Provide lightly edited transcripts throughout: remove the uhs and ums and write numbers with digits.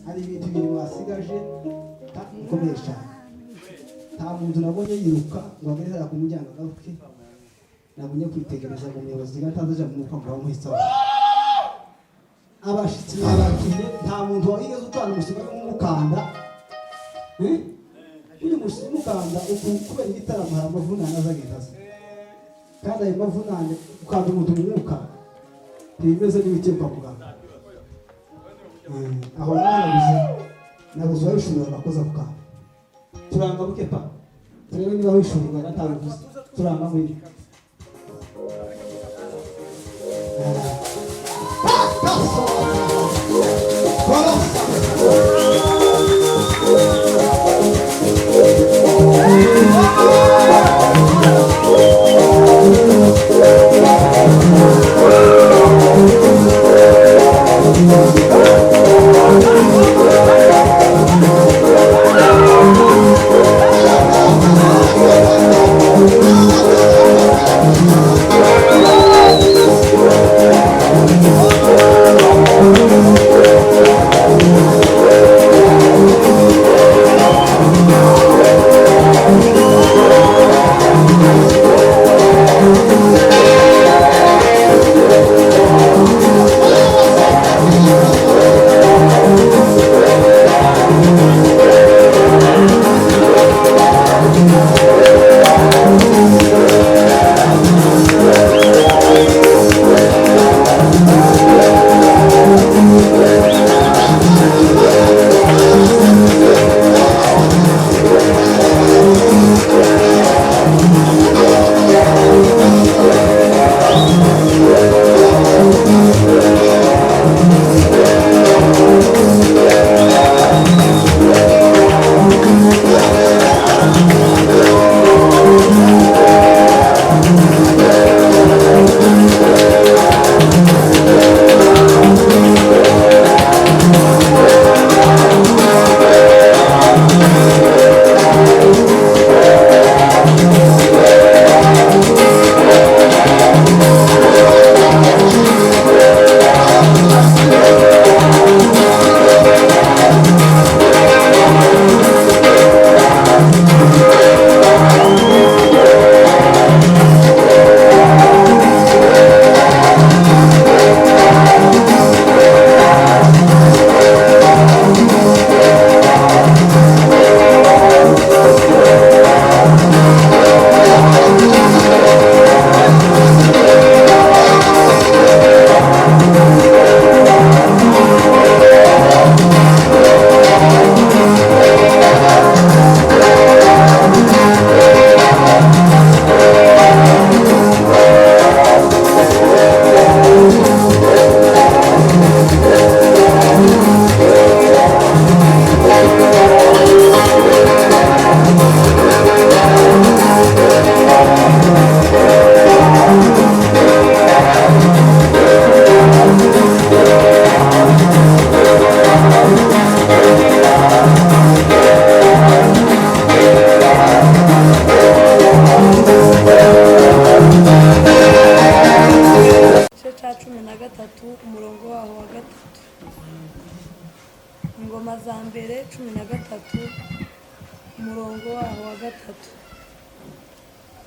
hari ibintu biri wasigaje ukoresha nta muntu nabonye yiruka ngo agereza ku muryango agaruke nabonye kwitegereza mu muyobozi gatazaje mu kwanga bamuhitsa abashitsi n'abakiye nta muntu wigeze utwana umushinga w'umukanda uyu mushinga kubera igitaramo hari amavunane azagenda kandi ayo mavunane ukanda umuntu mu mwuka ntibimeze n'ibiki kwa muganga aho nabuze wabishobora abakozi ako kanya turanga buke pa turebe niba wishobora gatabivuze turanga muri za mbere 13 umurongo waho wa 3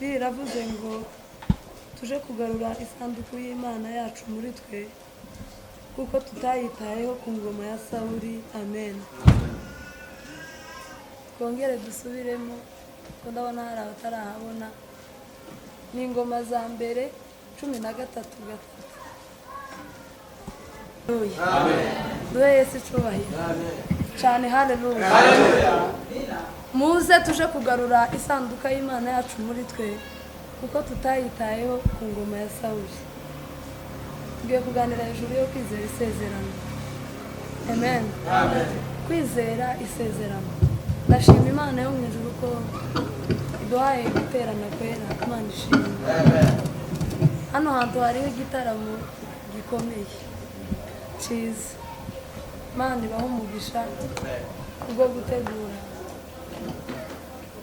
biravuze ngo tuje kugarura isanduku y'Imana yacu muri twe kuko tutayitayeho ku ngoma ya Sawuli. Amen. Kongere dusubiremo ko ndabona hari abatarahabona. Ni ingoma za mbere 13:3. Amen. Duhe Yesu cyubahiro. Amen. Cyane haleluya. Muze tuje kugarura isanduka y'Imana yacu muri twe kuko tutayitayeho ku ngoma ya Sawuli. Ngiye kuganira hejuru yo kwizera isezerano. Amen. Amen. Kwizera isezerano. Ndashima Imana yo mu ijuru ko iduhaye guterana kwera. Imana ishimwe. Amen. Hano hantu hariho igitaramo gikomeye cyiza. Imana ibaho umugisha ubwo gutegura.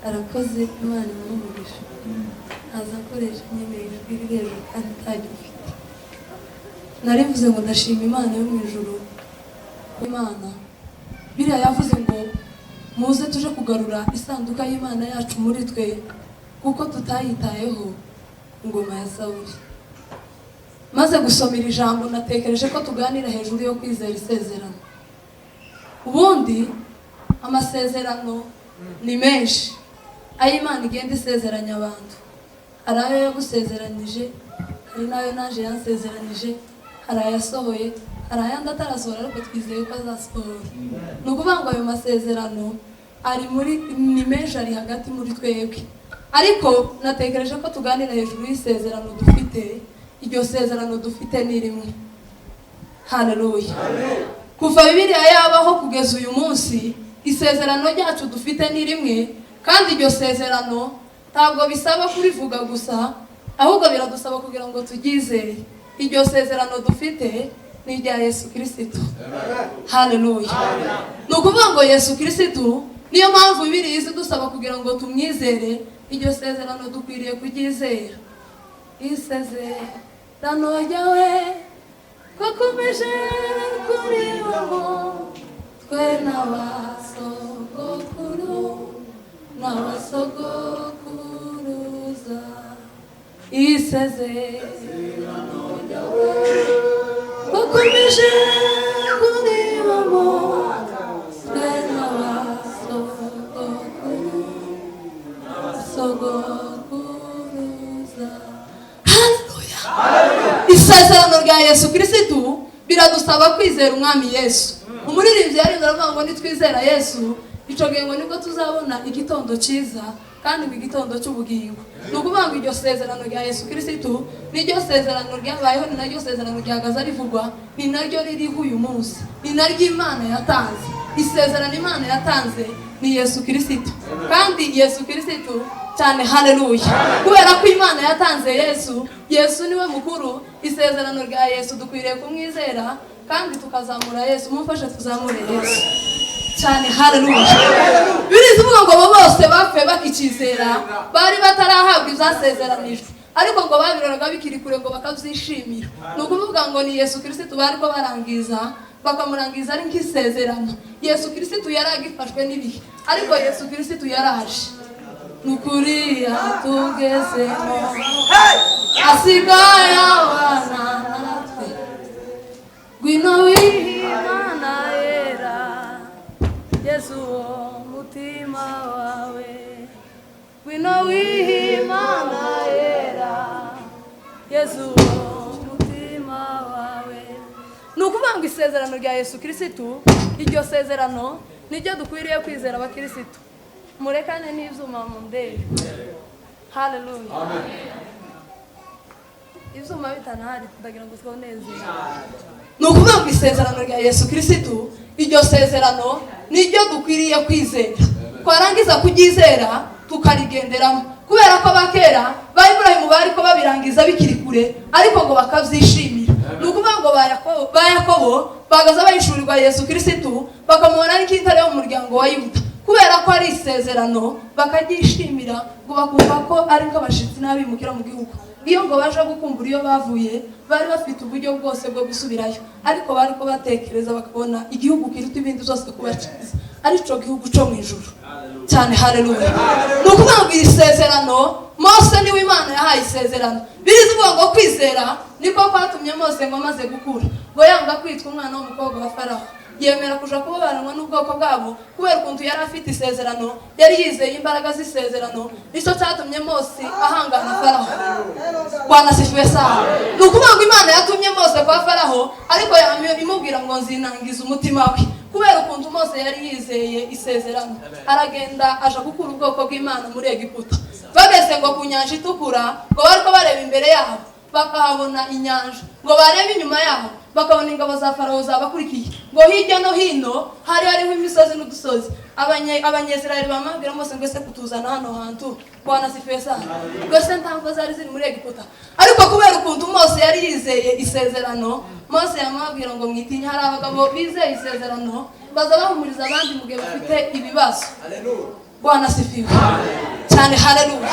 Arakoze. Imana ibaho umugisha. Aza akoresha imyemerere bw'irero kandi ntagifite. Narivuze ngo ndashima Imana yo mu ijuru. Imana biriya yavuze ngo muze tuje kugarura isanduka y'Imana yacu muri twe kuko tutayitayeho ngoma ya Sawuli. Maze gusomera ijambo natekereje ko tuganira hejuru yo kwizera isezerano. Ubundi amasezerano ni menshi ay'Imana igenda isezeranya abantu. Hari ayo yagusezeranije, hari nayo naje yansezeranije, hari ayasohoye, hari ayandi atarasohora ariko twizeye ko azasohora. Ni ukuvuga ngo ayo masezerano ari muri ni menshi, ari hagati muri twebwe. Ariko natekereje ko tuganira hejuru y'isezerano dufite. Iryo sezerano dufite ni rimwe. Haleluya. Kuva Bibiliya yabaho kugeza uyu munsi, isezerano ryacu dufite ni rimwe, kandi iryo sezerano ntabwo bisaba kurivuga gusa, ahubwo biradusaba kugira ngo turyizere. Iryo sezerano dufite ni irya Yesu Kristo. Haleluya. Ni ukuvuga ngo Yesu Kristo niyo mpamvu Bibiliya idusaba kugira ngo tumwizere. Iryo sezerano dukwiriye kuryizera. Isezerano ryawe twakomeje kuriho twe n'abasogokuruza. Isezerano ryawe twakomeje kuriho twe n'abasogokuruza. Isezerano rya Yesu Kristo biradusaba kwizera umwami Yesu. Umuririmbyi yari aravuga ngo nitwizera Yesu ico gihe ngo nibwo tuzabona igitondo cyiza kandi igitondo cy'ubugingo. Ni ukuvuga ngo iryo sezerano rya Yesu Kristo niryo sezerano ryabayeho, ni naryo sezerano ryagaza rivugwa, ni naryo ririho uyu munsi, ni naryo Imana yatanze. Isezerano Imana yatanze ni Yesu Kristo, kandi Yesu Kristo cyane. Haleluya. Kubera ko Imana yatanze Yesu niwe mukuru. Isezerano rya Yesu dukwiriye kumwizera kandi tukazamura Yesu. Mumfashe tuzamure Yesu cyane. Haleluya. Birivuga ngo bose bapfe bakicizera, bari batarahabwa ibyasezeranijwe, ariko ngo babiroraga bikiri kure ngo bakabyishimira. Ni ukuvuga ngo ni Yesu Kristo bari ko barangiza, bakamurangiza ari nk'isezerano. Yesu Kristo yari agifashwe n'ibihe, ariko Yesu Kristo yaraje. Nukuri atugezemo asigaye abana natwe. Ngwino w'Imana yera Yesu mutima wawe. Ngwino w'Imana yera Yesu mutima wawe. Nukuvuga ngo isezerano rya Yesu Kristo, iryo sezerano niryo dukwiriye kwizera abakristo. Murekane n'ivyuma mu ndebe. Haleluya. Amen. Ivyuma bitanahari ndagira ngo twonezere. Nukuvuga ngo isezerano rya Yesu Kristo, iryo sezerano niryo dukwiriye kwizera. Twarangiza kuryizera tukarigenderamo. Kubera ko abakera ba Ibrahimu bari ko babirangiza bikiri kure, ariko ngo bakavyishimira. Nukuvuga ngo ba Yakobo bagaza bayishurirwa Yesu Kristo, bakamubona ari nk'intare yo mu muryango wa Yuda. Kubera ko ari isezerano bakaryishimira, ngo bakumva ko ari nk'abashitsi n'abimukira mu gihugu. iyo ngo baje gukumbura iyo bavuye bari bafite uburyo bwose bwo gusubirayo, ariko bari ko batekereza bakabona igihugu kiruta ibindi zose kuba cyiza, arico gihugu cyo mu ijuru cyane. Haleluya. Ni ukuvuga ngo iri sezerano Mose niwe Imana yahaye isezerano. Birivuga ngo kwizera niko kwatumye Mose ngo amaze gukura ngo yanga kwitwa umwana w'umukobwa wa Farawo, yemera kuja kubabaranwa n'ubwoko bwabo kubera ukuntu yari afite isezerano, yari yizeye imbaraga z'isezerano. Nicyo cyatumye Mose ahangana Farawo. Bwana sifiwe sana. Ni ukuvuga ngo Imana yatumye Mose kwa Farawo, ariko imubwira ngo nzinangiza umutima we kubera ukuntu Mose yari yizeye isezerano. Aragenda aja gukura ubwoko bw'Imana muri Egiputa. Bageze ngo ku nyanja itukura, ngo bariko bareba imbere yabo bakahabona inyanja, ngo barebe inyuma yabo bakabona ingabo za Farawo zabakurikiye, ngo hirya no hino hari hariho imisozi n'udusozi. Abanyesirayeli bamabwira Mose ngo ese kutuzana hano hantu Bwana sifiwe sana, ngo se ntamvo zari ziri muri Egiputa. Ariko kubera ukuntu Mose yari yizeye isezerano, Mose yamabwira ngo mwitinya, hari abagabo bizeye isezerano baza bahumuriza abandi mu gihe bafite ibibazo. Bwana sifiwe cyane. Haleluya.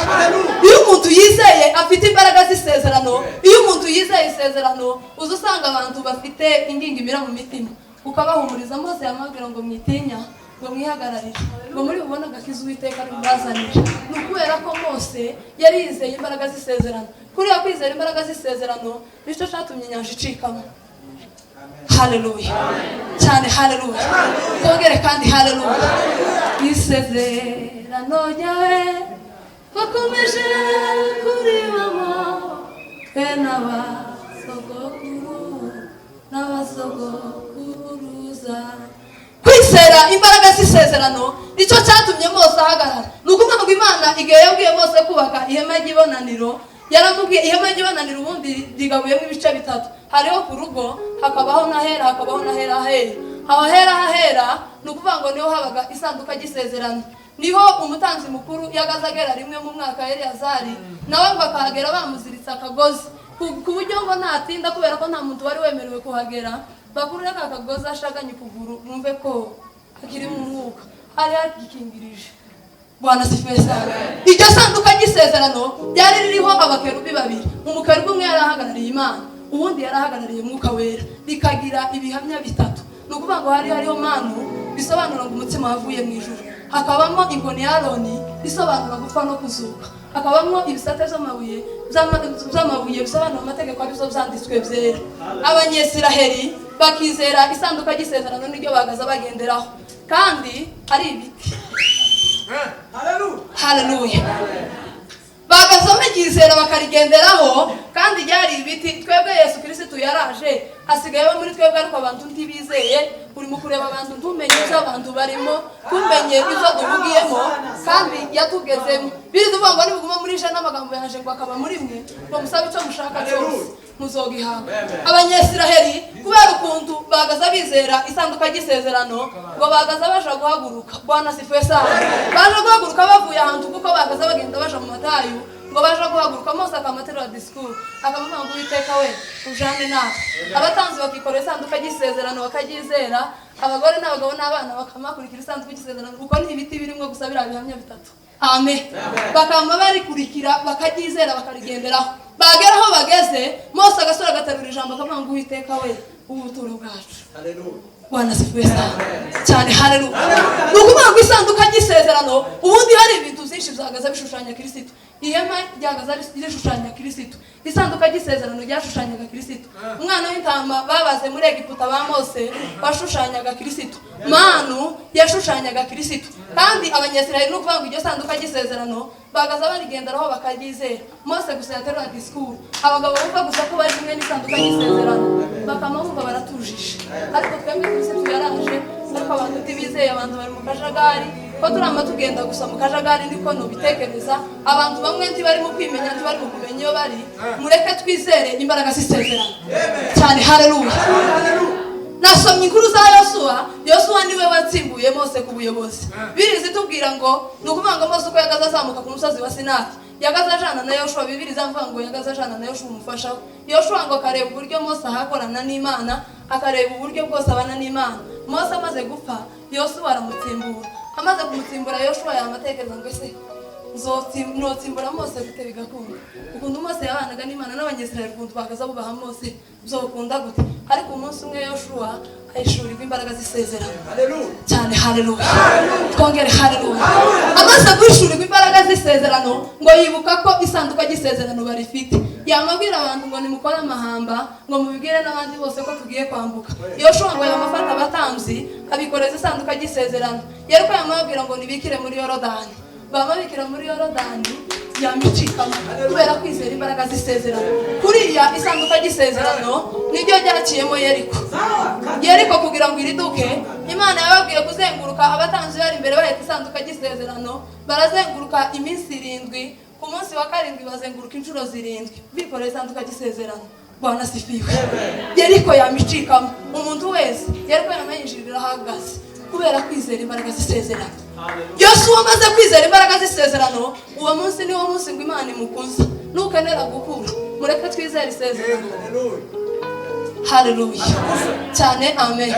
Iyo umuntu yizeye afite imbaraga z'isezerano, iyo umuntu yizeye isezerano uza usanga abantu bafite ingingimira mu mitima, ukabahumuriza. Mose yamabwira ngo mwitinya, ngo mwihagararire, ngo muri bubona agakiza Uwiteka ari bubazanire. Ni ukubera ko Mose yari yizeye imbaraga z'isezerano. Kuriya kwizera imbaraga z'isezerano nicyo cyatumye inyanja icikamo. Haleluya cyane. Haleluya. Twongere kandi haleluya. Isezerano ryawe bakomeje kuribamo twe n'abasogokuruza. Kwizera imbaraga z'isezerano nicyo cyatumye Mose ahagarara. Ni ukuvuga ngo Imana igihe yabwiye Mose kubaka ihema ry'ibonaniro, yaramubwiye ihema ry'ibonaniro ubundi rigabuyemo ibice bitatu. Hariho ku rugo, hakabaho n'ahera, hakabaho n'ahera hera. Aho hera ni ukuvuga ngo niho habaga isanduka ry'isezerano. Niho umutanzi mukuru yagazagera rimwe mu mwaka Eleyazari, nawe ngo akahagera bamuziritse akagozi ku buryo ngo ntatinda, kubera ko nta muntu wari wemerewe kuhagera. Bakuru aka kagozi ashaganye ukuguru bumve ko hakiri mu mwuka, hari hagikingirije. Bwana sifiwe sana. Iryo sanduka ry'isezerano ryari ririho abakerubi babiri. Umukerubi umwe yarahagarariye Imana, ubundi yarahagarariye Mwuka Wera, rikagira ibihamya bitatu. Ni ukuvuga ngo hariho manu bisobanura ngo umutima wavuye mu ijuru, hakabamo inkoni ya Aroni bisobanura gupfa no kuzuka, hakabamo ibisate by'amabuye bisobanura amategeko arizo byanditswe byera. Abanyesiraheli bakizera isanduka ry'isezerano n'iryo bagaza bagenderaho, kandi ari ibiti. Haleluya. Bagaza bagizera bakarigenderaho, kandi ryari ibiti. Twebwe Yesu Kristo yaraje, asigaye muri twebwe, ariko abantu ntibizeye. Urimo kureba abantu ntumenye ibyo abantu barimo, tumenye ibyo duvugiyemo, kandi yatugezemo. Birivuga ngo nibuguma muri ijana n'amagambo yaje ngo akaba muri mwe, ngo musabe icyo mushaka cyose muzogihabwa. Abanyesiraheli kubera ukuntu bagaza bizera isanduka ry'isezerano, ngo bagaza baje guhaguruka. Bwana sifiwe sana. Baje guhaguruka bavuye ahantu kuko bagaza bagenda baje mu matayu, ngo baje guhaguruka. Mose akamaterura disikuru akavuga ngo Uwiteka we ujane nawe. Abatanzi bakikora isanduka ry'isezerano bakaryizera, abagore n'abagabo n'abana bakamakurikira isanduka ry'isezerano, kuko ni ibiti birimo gusa biriya bihamya bitatu. Amen. Bakama barikurikira bakaryizera bakarigenderaho. Bagera aho bageze, Mose agasura agaterura ijambo akavuga ngo Uwiteka we ubuturo bwacu. Haleluya. Bwana sifiwe sana cyane. Haleluya. Ni ukuvuga ngo isanduka ry'isezerano ubundi hari ibintu byinshi byagaza bishushanya Kristo. Ihema ryagaza rishushanya Kristo, isanduka ry'isezerano ryashushanyaga Kristo. Umwana w'intama babaze muri Egiputa ba Mose bashushanyaga Kristo, manu yashushanyaga Kristo. Kandi abanyesirayeli no kuvuga ngo iryo sanduka ry'isezerano bagaza barigenderaho bakaryizera. Mose gusa yaterura disikuru, abagabo bumva gusa ko bari kumwe n'isanduka ry'isezerano bakamumva baratujije. Ariko twebwe Kristo yaraje, ariko abantu ntibizeye, abantu bari mu kajagari. Ko turama tugenda gusa mu kajagari niko nubitekereza. Abantu bamwe ntibari mu kwimenya, ntibari mu kumenya iyo bari. Mureke twizere imbaraga z'isezerano cyane. Haleluya. Nasomye inkuru za Yosuwa niwe watsimbuye Mose ku buyobozi. Birizi tubwira ngo ni ukuvuga ngo Mose uko yagaza azamuka ku musozi wa Sinayi, yagaza ajana na Yoshua. Bibiri zamvuga ngo yagaza ajana na Yoshua umufasha we. Yoshua ngo akareba uburyo Mose ahakorana n'Imana, akareba uburyo bwose abana n'Imana. Mose amaze gupfa, Yosuwa aramutsimbura. Amaze kumutsimbura, Yoshua yamatekereza ngo ese notsimbura Mose gute bigakunda ukuntu Mose yabanaga n'Imana n'Abanyisirayeli ukuntu bakaza bubaha Mose bizokunda gute ariko umunsi umwe Yoshua ayishurirwa imbaraga z'isezerano cyane haleluya twongere haleluya amaze kwishurirwa imbaraga z'isezerano ngo yibuka ko isanduka y'isezerano barifite yamabwira abantu ngo nimukora amahamba ngo mubibwire n'abandi bose ko tugiye kwambuka Yoshua ngo yamafata abatamzi abikoreza isanduka y'isezerano yeriko yamabwira ngo nibikire muri Yorodani bamabikira muri Yorodani yamicikamo kubera kwizera imbaraga z'isezerano kuriya isanduka y'isezerano nibyo ryaciyemo Yeriko kugira ngo iriduke Imana yababwiye kuzenguruka abatanzi bari imbere bahita isanduka y'isezerano barazenguruka iminsi 7 ku munsi wa 7 bazenguruka inshuro 7 bikoreye isanduka y'isezerano Bwana sifiwe Yeriko yamicikamo umuntu wese Yeriko yamayinjirira hagaze kubera kwizera imbaraga z'isezerano Yoshua amaze kwizera imbaraga z'isezerano uwo munsi niwo munsi ngo Imana imukuza nukenera gukura mureke twizere isezerano haleluya cyane amen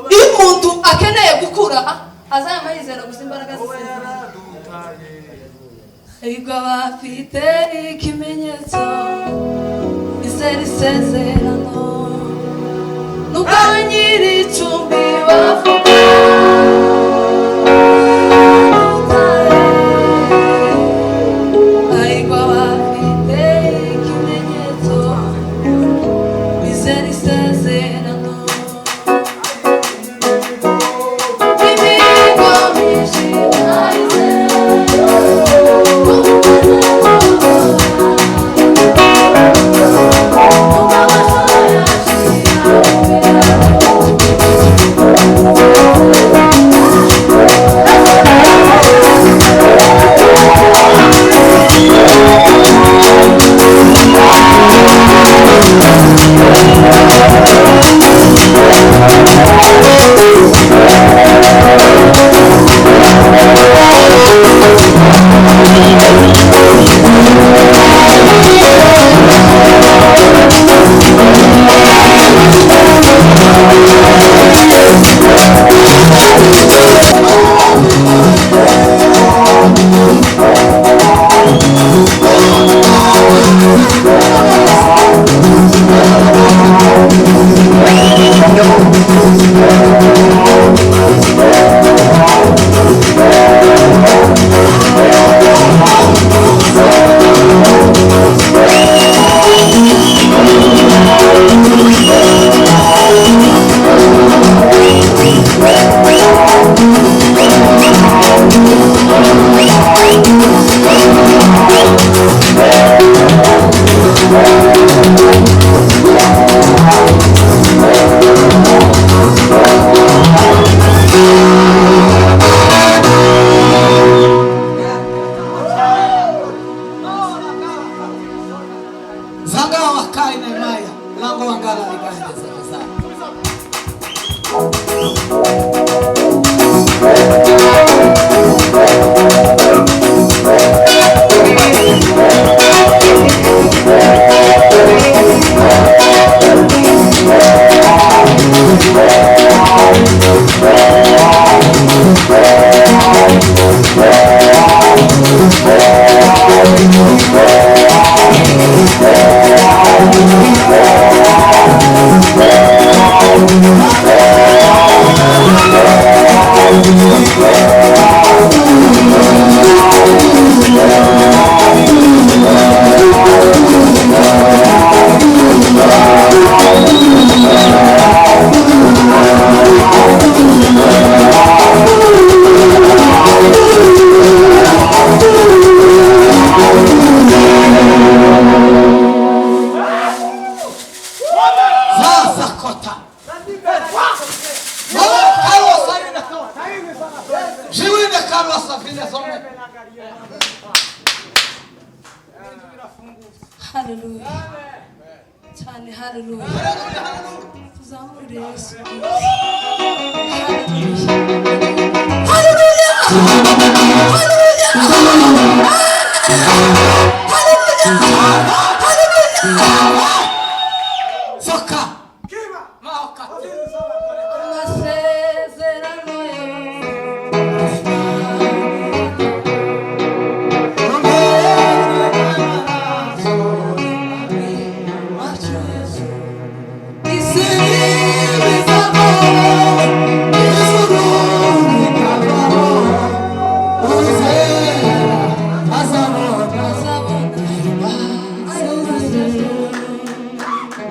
iyo umuntu akeneye gukura azayama yizera gusa imbaraga z'isezerano ariko bafite ikimenyetso izera isezerano nuko nyiri icumbi bavuga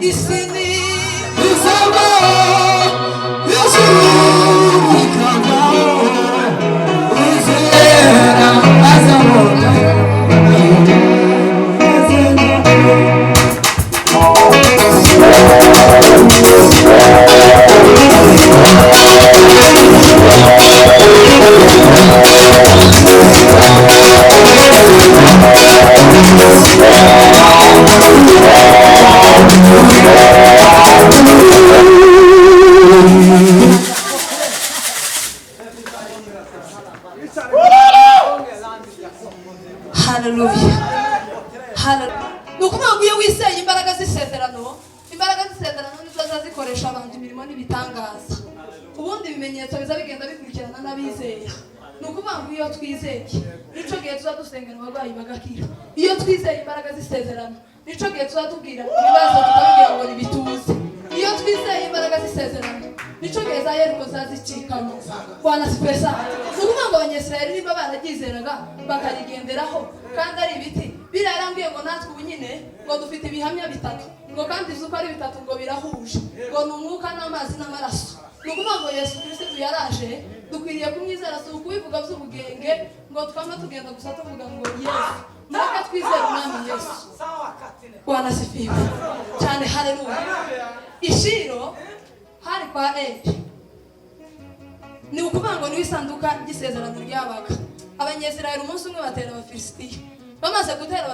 isini iyo twizeye imbaraga z'isezerano nico gihe tuzatubwira ibibazo tukabigira ngo nibituze iyo twizeye imbaraga z'isezerano nico gihe za Yeriko zazicikamo Bwana sipesa nukuvuga ngo abanyesirayeli niba baragizeraga bakarigenderaho kandi ari ibiti birarangiye ngo natwe ubu nyine ngo dufite ibihamya bitatu ngo kandi izuko ari bitatu ngo birahuje ngo ni umwuka n'amazi n'amaraso nukuvuga ngo Yesu Kristo yaraje dukwiriye kumwizera si ukubivuga by'ubugenge ngo twama tugenda gusa tuvuga ngo Yesu mureke twizere umwami Yesu Bwana sifiwe cyane haleluya ishiro hari kwa ni ukuvuga ngo niwe isanduka ry'isezerano ryabaga abanyesirayeli umunsi umwe batera abafilisitiya bamaze gutera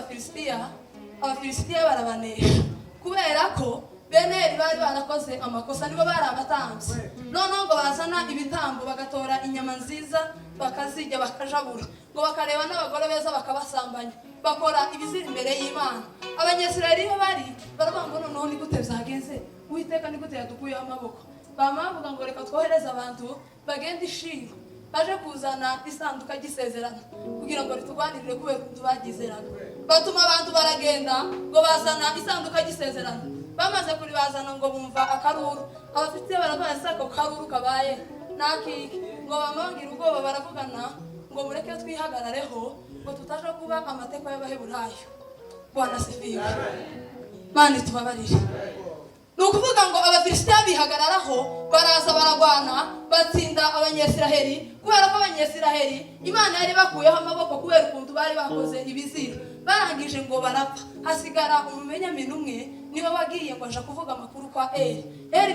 abafilisitiya barabanesha kubera ko Beneri bari barakoze amakosa nibo bari abatambyi noneho ngo bazana ibitambo bagatora inyama nziza bakazijya bakajabura ngo bakareba n'abagore beza bakabasambanya bakora ibizira imbere y'Imana abanyesirayeli bari baravuga ngo noneho ni gute byagenze Uwiteka ni gute yadukuyeho amaboko bamavuga ngo reka twohereze abantu bagenda ishiro baje kuzana isanduka ry'isezerano kugira ngo ritugwanirire kubera tubagizeraga batuma abantu baragenda ngo bazana isanduka ry'isezerano bamaze kuribazana ngo bumva akaruru abafite barabaye sako karuru kabaye nakiki ngo bamangira ubwoba baravugana ngo mureke twihagarareho ngo tutaje kuba amateka y'abaheburayo Bwana sifiwe Mani tubabarire nukuvuga ngo abafilisitiya bihagararaho baraza baragwana batsinda abanyesiraheli kubera ko abanyesiraheli Imana yari bakuyeho amaboko kubera ukuntu bari bakoze ibizira barangije ngo barapfa hasigara umumenyamini umwe niwe wagiye ngo aje kuvuga amakuru kwa Eli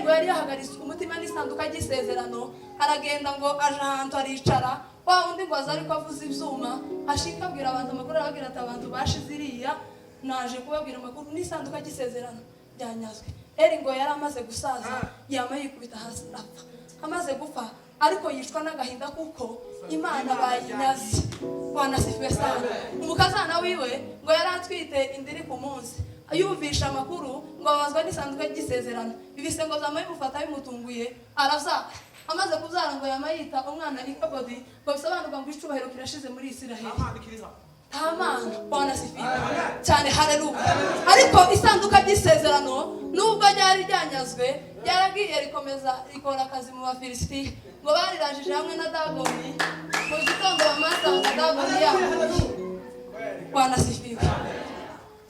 ngo yari yahagaritse umutima n'isanduka ry'isezerano aragenda ngo aje ahantu aricara wa undi ngo aza ariko avuza ibyuma ashika abwira abantu amakuru aragira ati abantu bashize iriya naje kubabwira amakuru n'isanduka ry'isezerano byanyazwe Eli ngo yari amaze gusaza yama yikubita hasi apfa amaze gupfa ariko yishwa n'agahinda kuko Imana bayinyaze Bwana sifiwe sana umukazana wiwe ngo yari atwite indiri ku munsi ayumvisha amakuru ngo abazwa n'isanduka ry'isezerano ibise ngo zamaye mufata bimutunguye araza amaze kubyara ngo yamayita umwana Ikabodi ngo bisobanurwa ngo icubahiro kirashize muri Isiraheli Tamana Bwana sifiwe cyane haleluya ariko isanduka ry'isezerano nubwo ryari ryanyazwe ryaragiye rikomeza rikora akazi mu bafilisitiya ngo barirajije hamwe na Dagoni mu gitondo bamasanga Dagoni yaguye Bwana sifiwe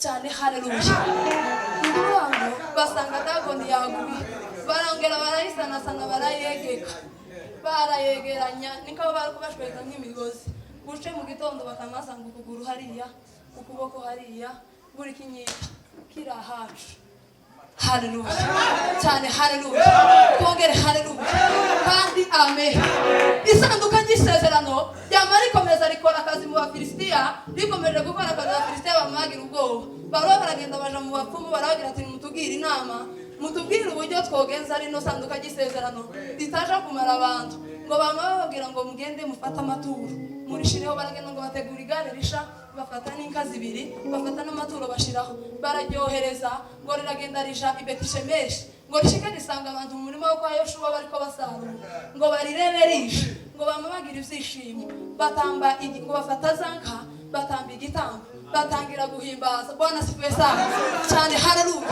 cyane haleluya ngo basanga Dagoni yaguye barongera barayisanasana barayegeka barayegeranya niko bari kubashweka nk'imigozi buce mu gitondo bakamasanga ukuguru hariya ukuboko hariya buri kinyita kirahacu haleluya cyane haleluya twongere haleluya kandi amen isanduka ry'isezerano ryama rikomeza rikora akazi mu bafilisitiya rikomeje gukora akazi abafilisitiya bamagira ubwoba baragenda baja mu bapfumu baragira ati mutubwire inama mutubwire uburyo twogenza rino sanduka ry'isezerano ritaja kumara abantu ngo bama bababwira ngo mugende mufate amaturo murishireho baragenda ngo bategura igare risha bafata n'inka zibiri bafata n'amaturo bashiraho bararyohereza ngo riragenda rija i Betishemeshi ngo rishike risanga abantu mu murima wo kwa Yoshuwa bariko basarura ngo barirebe risha ngo bama bagira ivyishimo batamba ngo bafata zanka batamba igitambo batangira guhimbaza Bwana sifiwe sana cyane haleluya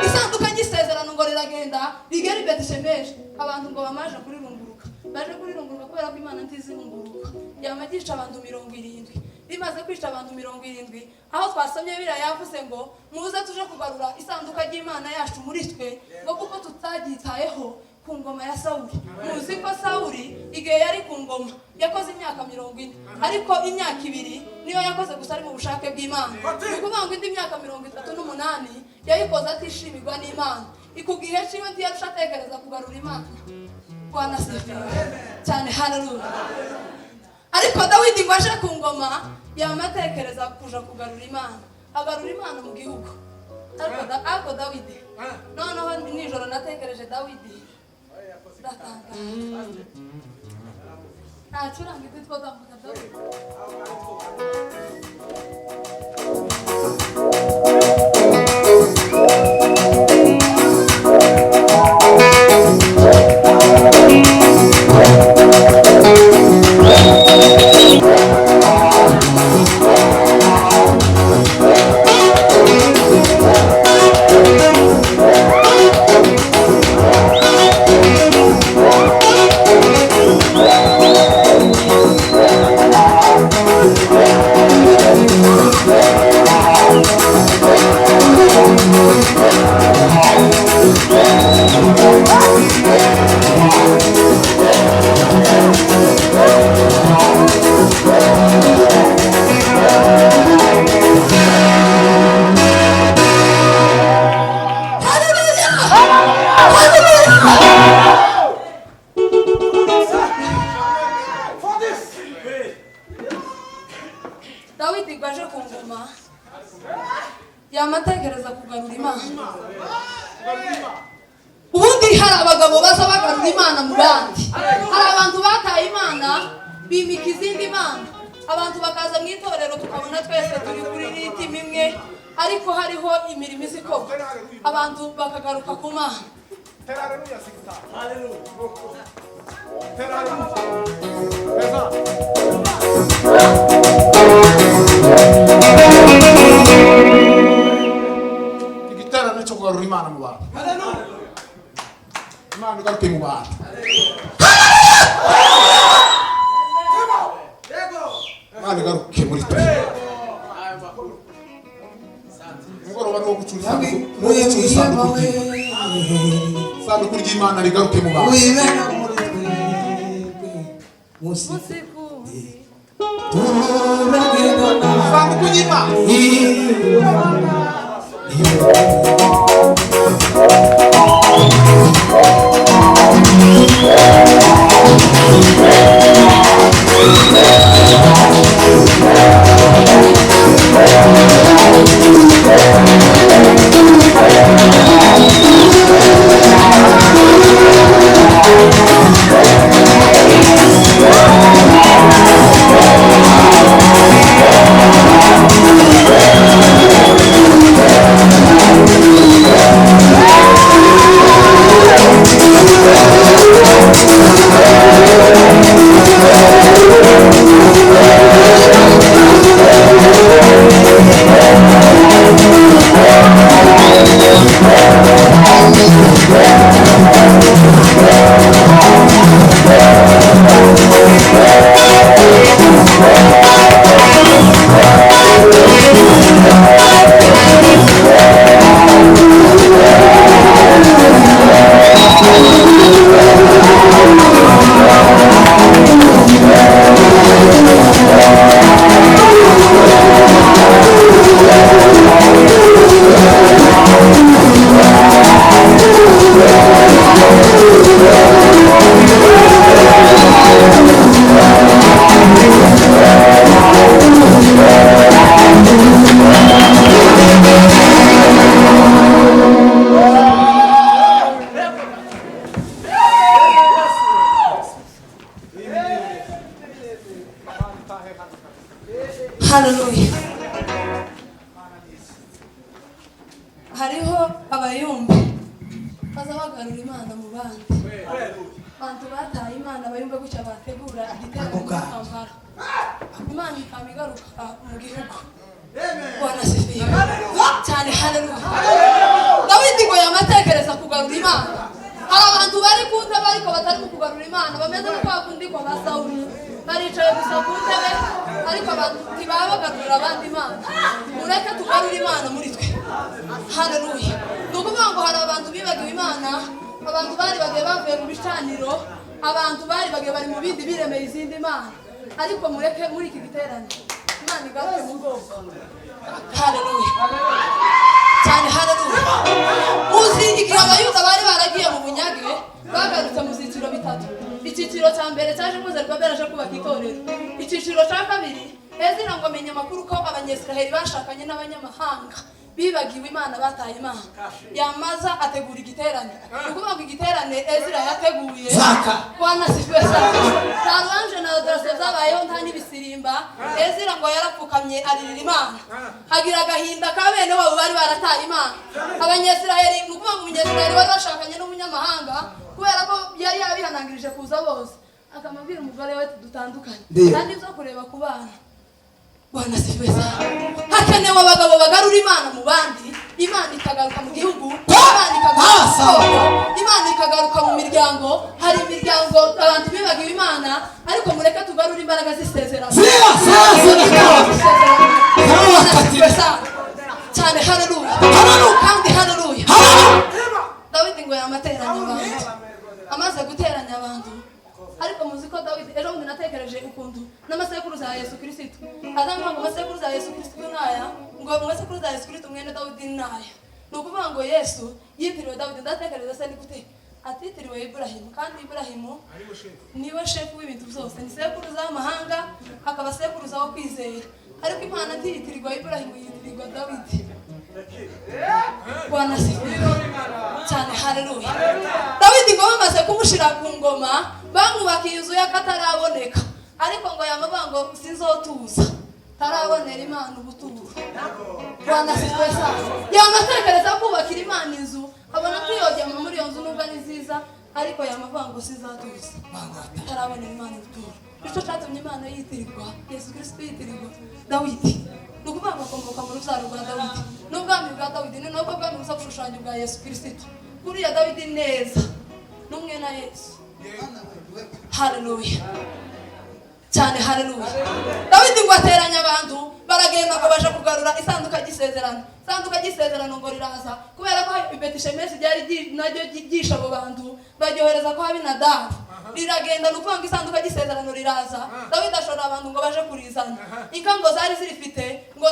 isanduka ry'isezerano ngo riragenda rigera i Betishemeshi abantu ngo bamaje kurirunguruka baje kurirunguruka kubera ko Imana ntizirunguruka yamagisha abantu 70 rimaze kwica abantu 70, aho twasomye biriya yavuze ngo muze tuje kugarura isanduka ry'Imana yacu muri twe ngo kuko tutagitayeho ku ngoma ya Sawuli. Muzi ko Sawuli igihe yari ku ngoma yakoze imyaka 40, ariko imyaka 2 niyo yakoze gusa ari mu bushake bw'Imana. Ukuvuga ngo indi myaka 38 yayikoze atishimirwa n'Imana. Ikugihe ciwe ntiyarusha atekereza kugarura Imana. Bwana sifiwe cyane, haleluya. Ariko Dawidi ngo aje ku ngoma yamatekereza kuja kugarura Imana, agarura Imana mu gihugu. Ariko Dawidi noneho nijoro natekereje Dawidi nacuranga ibitwa ndavuga Dawidi. Dawidi gwaje ku ngoma yamatekereza kugarura Imana. Ubundi hari abagabo baza bagarura Imana mu bandi, hari abantu bataye Imana bimika izindi mana, abantu bakaza mu itorero tukabona twese turi kuri ritimi imwe, ariko hariho imirimo izikorwa abantu bakagaruka ku Mana. Haleluya sikita. Haleluya. Igiterane cyo kugarura Imana mu bantu. Haleluya. Imana igaruke mu bantu. Imana igaruke muri twe. Ngoro bano gucuruza sanduku ry'Imana rigaruke mu bantu. Sanduku ry'Imana. Haleluya. Hariho abayumbe baza bagarura Imana mu bandi, abantu bataye Imana bayumve gutya bategura igiterane cy'Kampala, Imana ikamigaruka mu gihugu. Bwana sifiwe cyane, haleluya. Dawidi ngo yamatekereza kugarura Imana. Hari abantu bari kunta bariko batari mu kugarura Imana, bameze nk'abakundi kwa Sawuli. baricaye gusa ku ntebe ariko abantu ntibaba bagarurira abandi imana mureke tugarure imana muri twe haleluya ni ukuvuga ngo hari abantu bibagiwe imana abantu bari bagiye bavuye mu bicaniro abantu bari bagiye bari mu bindi biremeye izindi mana ariko mureke muri iki giterane imana igaruke mu bwoko haleluya cyane haleluya muzi igihe abayuda bari baragiye mu bunyage bagarutse mu byiciro bitatu icyiciro cya mbere cyaje kuzerwa beraje kubaka itorero icyiciro cya kabiri Ezira ngo amenye amakuru ko abanyesiraheli bashakanye n'abanyamahanga bibagiwe imana bataye imana yamaza ategura igiterane ukuvuga ngo igiterane Ezira yateguye Bwana sifiwe sana ntabanje na adoration zabayeho nta n'ibisirimba Ezira ngo yarapfukamye aririra imana hagira agahinda ka bene wabo bari barataye imana abanyesiraheli ukuvuga ngo umunyesiraheli bari bashakanye n'umunyamahanga kubera ko yari yabihanangirije kuza bose akamabwira umugore we dutandukanye kandi byo kureba ku bana Bwana sifiwe sana hakenewe abagabo bagarura imana mu bandi imana ikagaruka mu gihugu imana ikagaruka mu miryango hari imiryango abantu bibagiwe imana ariko mureke tugarure imbaraga z'isezerano cyane haleluya kandi haleluya Dawidi ngo yamateranya abantu amaze guteranya abantu ariko muzi ko Dawidi ejo bundi natekereje ukuntu n'amasekuruza ya Yesu Kristo azanga ngo amasekuruza ya Yesu Kristo naya ngo amasekuruza ya Yesu Kristo mwene Dawidi naya no kuvuga ngo Yesu yitiriwe Dawidi ndatekereza se ni gute atitiriwe Ibrahimu kandi Ibrahimu niwe shefu w'ibintu byose ni sekuruza y'amahanga akaba sekuruza wo kwizera ariko imana ntiyitirirwa Ibrahimu yitirirwa Dawidi Bwana sifiwe cyane haleluya Dawidi ngo bamaze kumushira ku ngoma bamwubakiye inzu y'akataraboneka ariko ngo yamabango sinzotuza tarabonera imana ubuturo Bwana sifiwe sana yamatekereza kubakira imana inzu abona kwiyogema muri iyo nzu nubwo ari nziza ariko yamabango sinzatuza tarabonera imana ubuturo icyo cyatumye imana yitirirwa Yesu Kristo yitirirwa Dawidi nukuvuga akomoka mu rubyaro rwa Dawidi n'ubwami bwa Dawidi ni nubwo bwami buza gushushanya bwa Yesu Kristo kuriya Dawidi neza n'umwe na Yesu haleluya cyane haleluya Dawidi ngo ateranya abantu baragenda ngo baje kugarura isanduka y'isezerano ngo riraza kubera ko Betishemeshi ryari naryo gigisha abo bantu baryohereza ko Abinadabu riragenda nukuvuga ngo isanduka y'isezerano riraza Dawidi ashora abantu ngo baje kurizana inka ngo zari zirifite ngo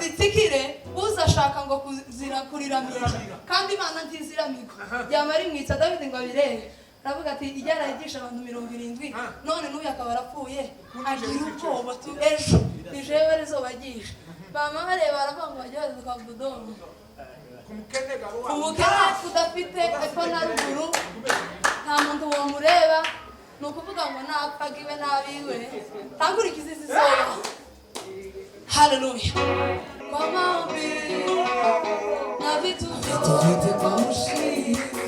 zitsikire uzashaka ngo kuzirakuriramiye kandi imana ntiziramirwa yamara imwitsa Dawidi ngo abirebe aravuga ati ijyara yigisha abantu 70 none n'uyu akaba arapfuye agira ubwoba tu ejo nijewe rizobagisha bama bareba baravuga ngo bajyohereza kwa Dodomu umukene kudafite epfo na ruguru nta muntu wamureba ni ukuvuga ngo napfagiwe n'abiwe ntagurikize izizoba haleluya kwa maombi na vitu vyote kwa ushirika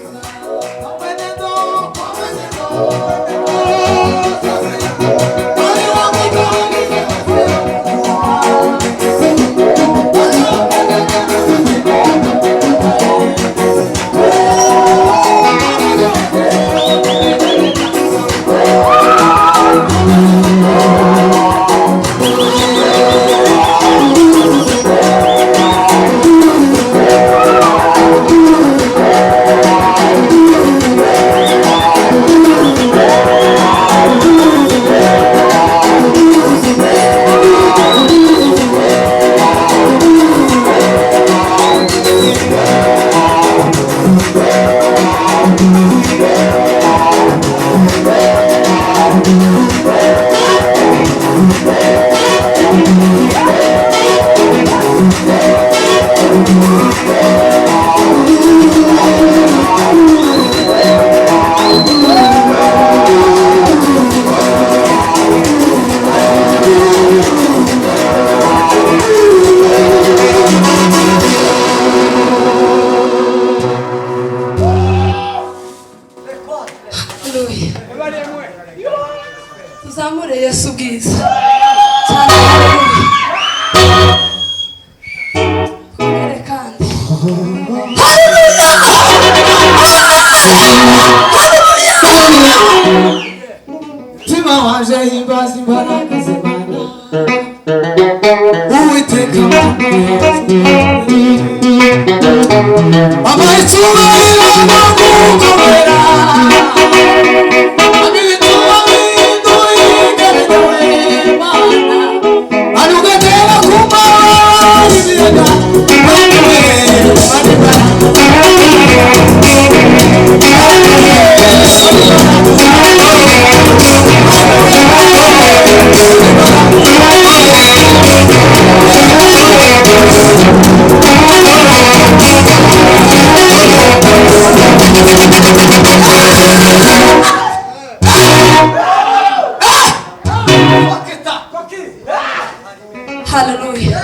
tuzamure Yesu bwiza cyane haleluya kandi haleluya mutima waje himbaza imbaraga z'Imana Uwiteka Mama icyubahiro no gukomera Abituma biduhigabiwe Mana Anugatera kumara ibiyaga Haleluya.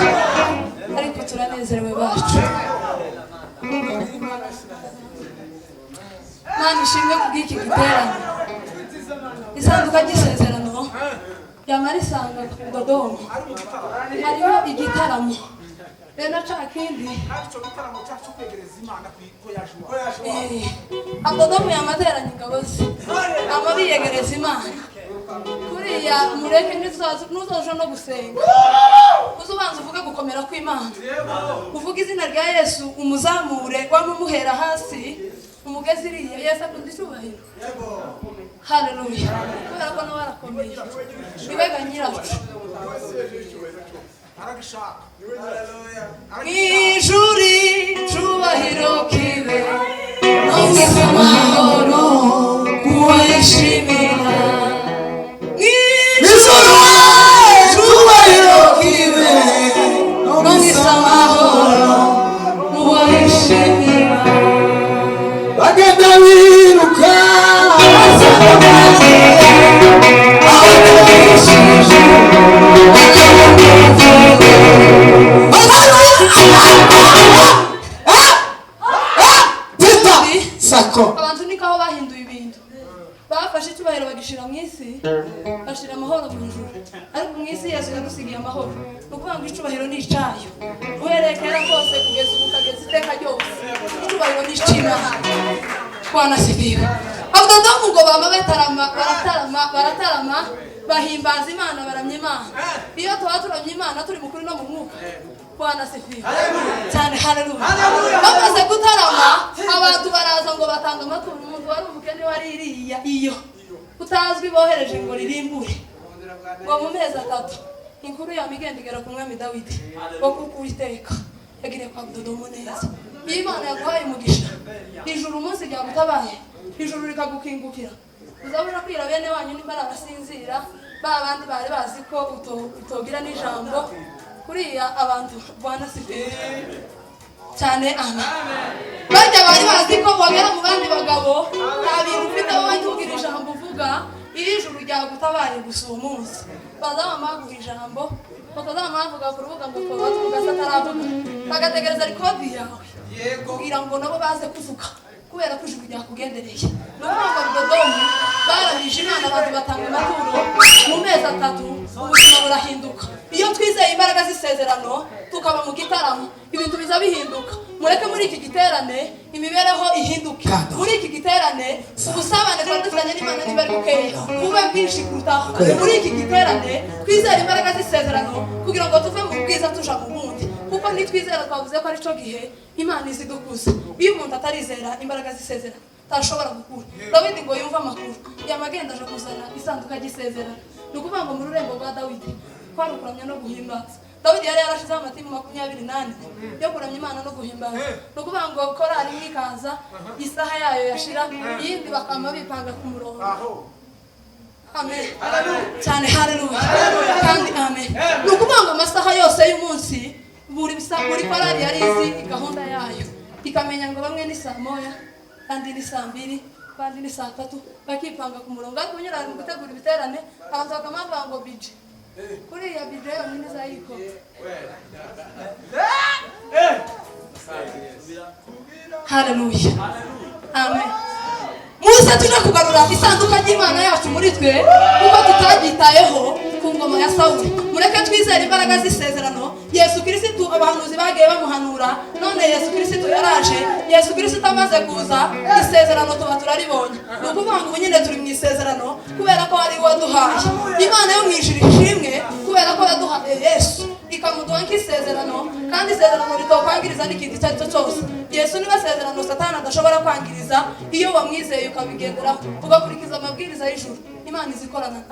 Ariko turanezerewe bacu. Mana ishimwe kubw'iki giterane. Isanduka ry'isezerano yamara isanga ku Dodoma. Hariho igitaramo. Rero ca kindi. Dodoma yamateranye ingabo ze. Amari yegereza Imana. Kuriya mureke nuzoja no gusenga. Uzubanza uvuga gukomera kw'Imana. Uvuga izina rya Yesu umuzamure wamumuhera hasi. Umugezi iriya Yesu akunda icyubahiro. Haleluya. Kubera ko nawe arakomeye. Ibega nyiracu. Ijuri cyubahiro kibe. Nongeza amahoro kuwishimira. Ijuru cyubahiro kibe. Nongeza amahoro kuwishimira. Bagenda biruka abantu nikaho bahinduye ibintu bafashe icyubahiro bagishira mu isi bashira amahoro mu ijuru ariko mu isi Yesu yadusigiye amahoro ukuvuga ngo icyubahiro ni icyayo uhereye kera kose kugeza ubu kageza iteka ryose icyubahiro ni icy'Imana Bwana sifiwe Abdodomu ngo bama baratarama bahimbaza Imana baramya Imana iyo tuba turamya Imana turi mukuri no mu mwuka Bwana sifiwe cyane haleluya bamaze gutarama abantu baraza ngo batanga amaturo umuntu wari umukene wari iriya iyo utazwi bohereje ngo ririmbure ngo mu mezi 3 inkuru ya migendigera ku mwami Dawidi wo kukuiteka yagire kwa Abdodomu neza Imana yaguhaye umugisha ijuru umunsi ryagutabaye ijuru rikagukingukira uzabura kwira bene wanyu nimbara basinzira babandi bari bazi ko utogira n'ijambo kuriya abantu Bwana sifiwe cyane amen bajya bari bazi ko wagera mu bandi bagabo nta bintu ufite wowe tugira ijambo uvuga ijuru ryagutabaye gusa uwo munsi bazamamaguha ijambo bakazamavuga ku rubuga ngo twaba tuvuga sataravuga bagategereza rekodi yawe kugira ngo nabo baze kuvuga kubera ko ijuru ryakugendereye n'ubwo Dodoma barabije Imana abantu batanga amaturo mu mezi 3 ubuzima burahinduka iyo twizeye imbaraga z'isezerano tukaba mu gitaramo ibintu biza bihinduka mureke muri iki giterane imibereho ihinduke muri iki giterane ubusabane twari dufitanye n'Imana niba ari bukeya bube bwinshi kurutaho muri iki giterane twizeye imbaraga z'isezerano kugira ngo tuve mu bwiza tuja mu bundi kuko nitwizera twavuze ko ari cyo gihe Imana izidukuza iyo umuntu atarizera imbaraga z'isezerano tashobora gukura Dawidi ngo yumva amakuru yamagenda aje kuzana isanduka y'isezerano nukuvuga ngo mu rurembo rwa Dawidi kwarukuramya no guhimbaza Dawidi yari yarashize amatimu 28 yo kuramya Imana no guhimbaza nukuvuga ngo korari mwikaza isaha yayo yashira yindi bakama bipanga ku murongo amen cyane haleluya kandi amen nukuvuga ngo amasaha yose y'umunsi buri korari yari izi gahunda yayo ikamenya ngo bamwe ni saa moya kandi ni saa 2 kandi ni saa 3 bakipanga ku murongo ariko nyira mu gutegura ibiterane abantu bakamava ngo bije kuri ya bije yo nyine zayiko haleluya amen Musa tuje kugarura isanduka y'Imana yacu muri twe kuko tutagitayeho ku ngoma ya Sawuli mureke twizere imbaraga z'isezerano Yesu Kristo abahanuzi bagiye bamuhanura, none Yesu Kristo yaraje. Yesu Kristo amaze kuza, isezerano tuba turaribonye. Ni ukuvuga ngo nyine turi mu isezerano kubera ko ari waduhaye. Imana yo mwijuru ishimwe kubera ko yaduhaye Yesu ikamuduha nk'isezerano, kandi isezerano ritokwangiriza n'ikintu icyo ari cyo cyose. Yesu niba isezerano Satani adashobora kwangiriza iyo wamwizeye ukabigenderaho ugakurikiza amabwiriza y'ijuru. Imana izikorana.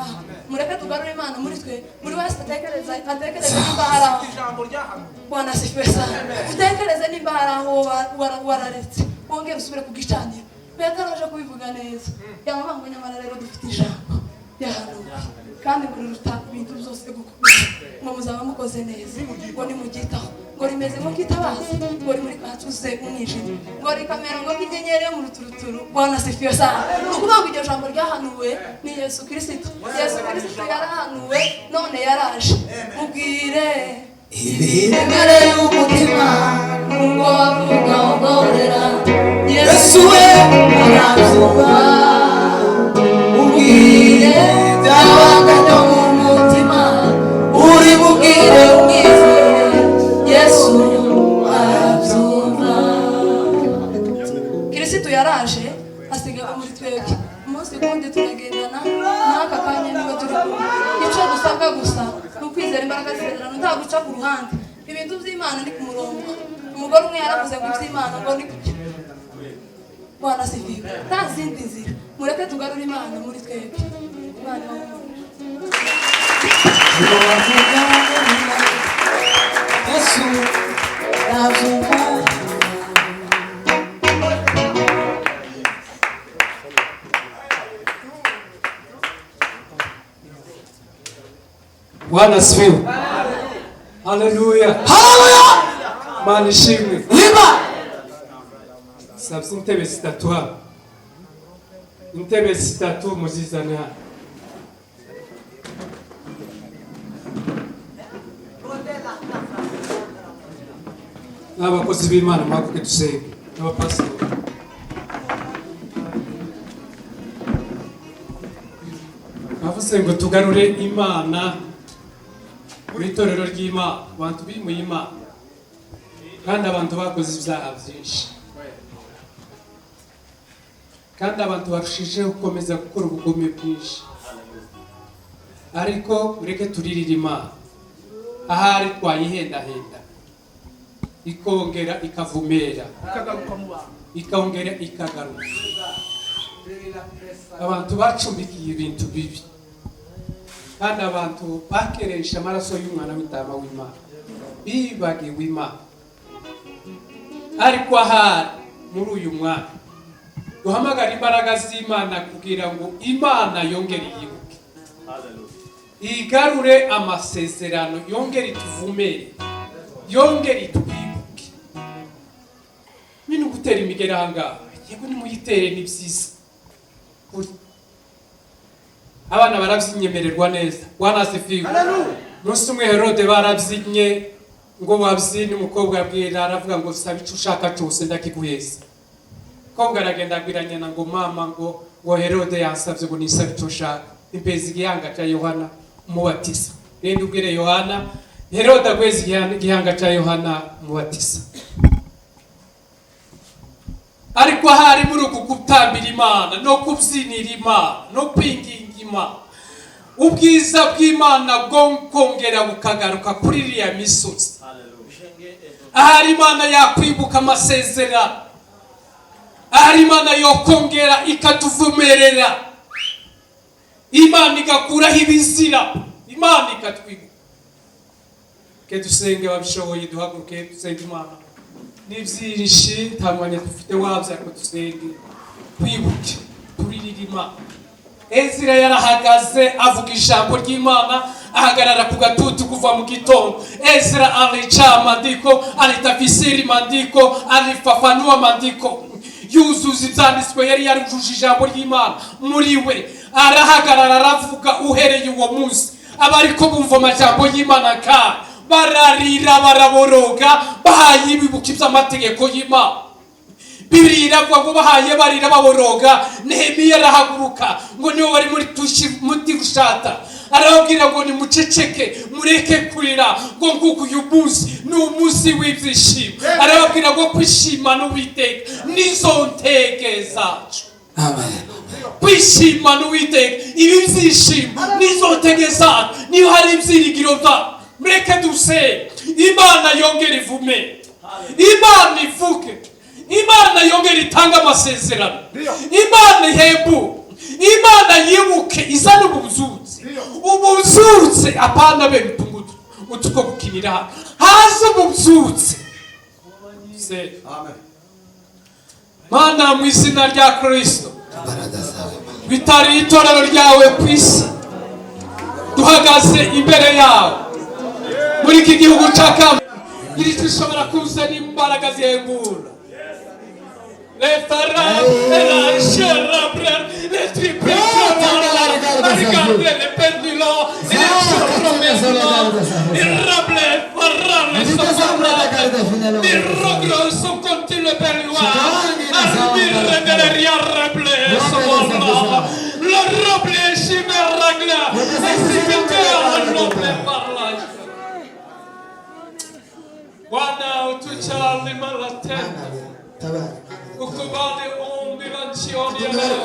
Mureke tugarure Imana muri twe, buri wese atekereze nimba hari aho Bwana asifiwe sana. Utekereze nimba hari aho wararetse, wongere usubire ku gicaniro. Petero aje kubivuga neza, yamubanga nyamara rero dufite ijambo yahanuwe, kandi muri ruta ibintu byose gukomeza ngo muzaba mukoze neza, ngo nimugitaho, ngo rimeze nko kitabaza, ngo rimuri kacuze umwijima, ngo rikamera ngo nk'inyenyeri yo mu ruturuturu. Bwana asifiwe sana. Ni ukuvuga ngo iryo jambo ryahanuwe ni Yesu Kristo. Yesu Kristo yarahanuwe, none yaraje. Mubwire ibiremereye umutima ngo wavuga ugorera Yesu we arazuba. Mubwire byabaganya mu mutima, uri bubwire umwizeye Yesu arabyumva. Kristo yaraje asigaye muri twebwe, umunsi kundi turagendana n'aka kanya niba turi kumwe. Icyo dusabwa gusa ni ukwizera imbaraga z'isezerano, nta guca ku ruhande. Ibintu by'Imana ni ku murongo. Umugore umwe yaravuze ngo iby'Imana ngo ni kuki. Bwana asifiwe. Nta zindi nzira. Mureke tugarure Imana muri twebwe. Imana Yesu arabyumva. Bwana asifiwe. Haleluya. Haleluya. Mana ishimwe. Wima. Sabye intebe zitatu hano. Intebe zitatu muzizane hano. N'abakozi b'Imana mwavuge dusenge. N'abapasiteri. Bavuze ngo tugarure Imana mu itorero ry'Imana, abantu bimuye Imana, kandi abantu bakoze ibyaha byinshi, kandi abantu barushijeho gukomeza gukora ubugome bwinshi. Ariko ureke turirire Imana, ahari twayihendahenda ikongera ikavumera, ikongera ikagaruka. Abantu bacumbikiye ibintu bibi, kandi abantu bakeresha amaraso y'umwana w'intama w'Imana, bibagiwe Imana. Ariko ahari muri uyu mwaka duhamagara imbaraga z'Imana kugira ngo Imana yongere yibuke, igarure amasezerano, yongere ituvumere, yongere itwibuke. Bino gutera imigera ahangaha, yego nimuyitere ni byiza. Abana barabyinyemererwa neza. Bwana asifiwe. Munsi umwe Herode barabyinnye ngo wabyine, umukobwa abwira aravuga ngo saba icyo ushaka cyose ndakiguheza. Umukobwa aragenda abwira nyina ngo mama ngo Herode yansabye ngo nisabe icyo ushaka. Impezi igihanga cya Yohana umubatiza. Renda ubwire Yohana, Herode agweze igihanga cya Yohana umubatiza. Ariko hari muri uku gutambira Imana no kubyinira Imana no kwinginga Imana, ubwiza bw'Imana bwo kongera bukagaruka kuri iriya misozi. Ahari Imana yakwibuka amasezerano, ahari Imana yokongera ikatuvumerera, Imana igakuraho ibizira, Imana ikatwibuka. Ke dusenge babishoboye, duhaguruke dusenge Imana. Nibyirishi nta mwanya dufite wabya ko dusenge, twibuke turirire Imana. Ezira yarahagaze avuga ijambo ry'Imana, ahagarara ku gatutu kuva mu gitondo. Ezra alicha mandiko, alitafisiri mandiko, alifafanua mandiko, yuzuza ibyanditswe. Yari yarujuje ijambo ry'Imana muri we, arahagarara aravuga uhereye uwo munsi. Abariko bumva amajambo y'Imana ka bararira baraboroga, bahaye ibibuka by'amategeko y'Imana. Bibiliya iravuga ngo bahaye barira baboroga. Nehemiya arahaguruka ngo nibo bari muri Tirushata, arababwira ngo nimuceceke mureke kurira ngo nguko uyu munsi ni umunsi w'ibyishimo arababwira ngo kwishima n'Uwiteka nizo ntege zacu kwishima n'Uwiteka ibi byishimo nizo ntege zacu niyo hari ibyiringiro byacu mureke duse Imana yongera ivume Imana ivuge Imana yongera itanga amasezerano Imana ihembu Imana yibuke izana ubuzutse apana be bitungutu utuko gukinira haza ubuzutse amen Mana mu izina rya Kristo bitari itorero ryawe ku isi duhagaze imbere yawe muri iki gihugu cya iri dushobora kuzana imbaraga zihembura les pharaons et la chèvre les triples regardez les pendulons et les chevaux les rablés pharaons les souverains les rogros sont contre le pelois arbire de l'arrière rablés souverains le rablé chimère ragla exécuteur noble parlage Bwana utuchali mara tena ukubali ombi la jioni ya leo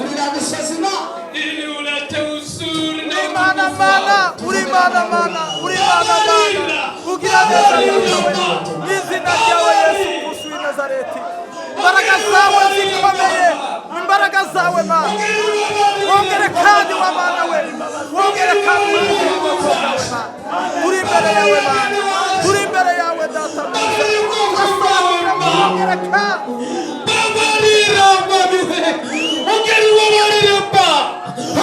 ili ulete uzuri na Mana uri mana ugira neza izina ryawe Yesu Kristo w'i Nazareti imbaraga zawe zikomeye imbaraga zawe Mana wongere kandi wa Mana we wongere kandi uri imbere yawe Mana uri imbere yawe data wongere kandi babarira babihe ongera ubabarire ba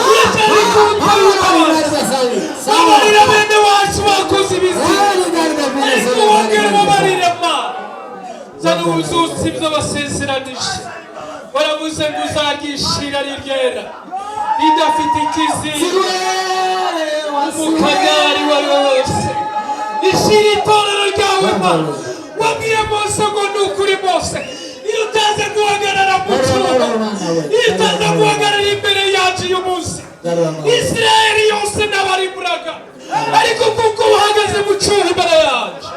uracari babarira bene wacu bakoze ibizira wongera ubabarire ma zana ubuzutsi bw'abasezeranije baravuze ngo uzagishira riryera ridafite ikizinga umukagari wari wose ishira itorero ryawe ma wabwiye Mose ngo ni ukuri Mose iyo utaza guhagarara mu cyuho iyo utaza guhagarara imbere yacu uyu munsi Isirayeli yose n'abariburaga ariko kuko uhagaze mu cyuho imbere yacu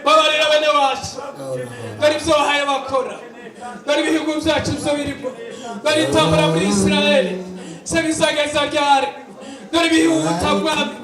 babarira bene wacu dore ibyo wahaye bakora dore ibihugu byacu byo birimo dore intambara muri Isirayeli se bizageza ryari dore ibihugu utabwami